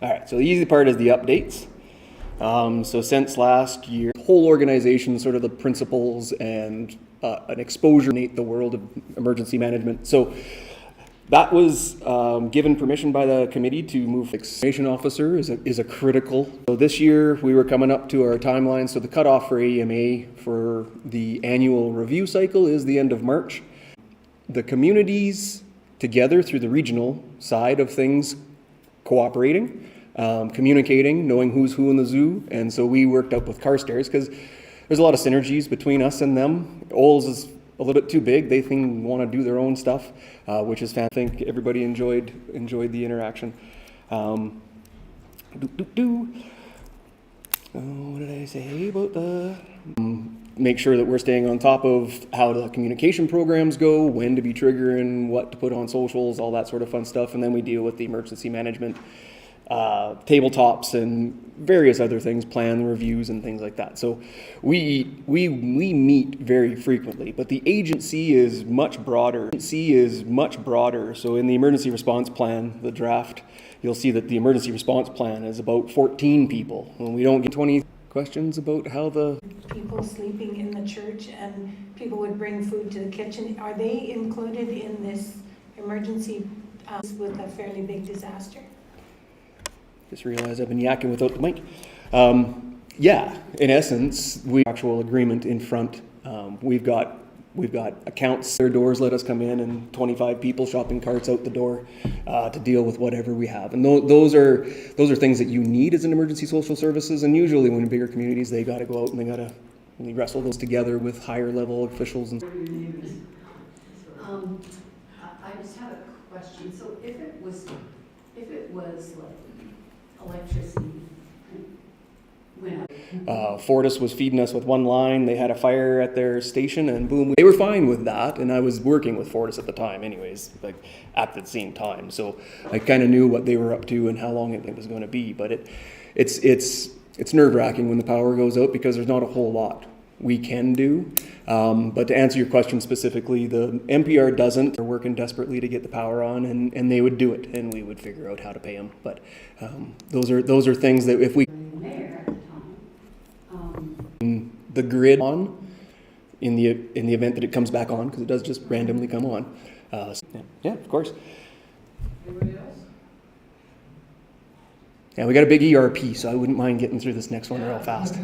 All right, so the easy part is the updates. So since last year, the whole organization, sort of the principles and an exposure in the world of emergency management. So that was given permission by the committee to move. Information officer is a critical. So this year we were coming up to our timeline. So the cutoff for AMA for the annual review cycle is the end of March. The communities together through the regional side of things cooperating, communicating, knowing who's who in the zoo. And so we worked up with Carstairs because there's a lot of synergies between us and them. Olds is a little bit too big. They want to do their own stuff, which is fantastic. I think everybody enjoyed the interaction. What did I say about the... make sure that we're staying on top of how the communication programs go, when to be triggering, what to put on socials, all that sort of fun stuff. And then we deal with the emergency management tabletops and various other things, plan reviews and things like that. So we meet very frequently, but the agency is much broader. So in the emergency response plan, the draft, you'll see that the emergency response plan is about 14 people. When we don't get 20 questions about how the... People sleeping in the church and people would bring food to the kitchen. Are they included in this emergency with a fairly big disaster? Just realized I've been yakking without the mic. Yeah, in essence, we actual agreement in front. We've got accounts. Their doors let us come in, and 25 people shopping carts out the door to deal with whatever we have. And those are things that you need as an emergency social services. And usually, when in bigger communities, they got to go out and they got to wrestle those together with higher level officials. And I just have a question. So if it was like electricity went out. Fortis was feeding us with one line. They had a fire at their station, and boom, they were fine with that. And I was working with Fortis at the time, anyways, like at the same time. So I kind of knew what they were up to and how long it was going to be. But it's nerve-wracking when the power goes out because there's not a whole lot we can do. But to answer your question specifically, the MPR doesn't. They're working desperately to get the power on, and they would do it, and we would figure out how to pay them. But those are things that if we the grid on in the event that it comes back on, because it does just randomly come on. Yeah, of course. Everybody else? Yeah, we got a big ERP, so I wouldn't mind getting through this next one real fast.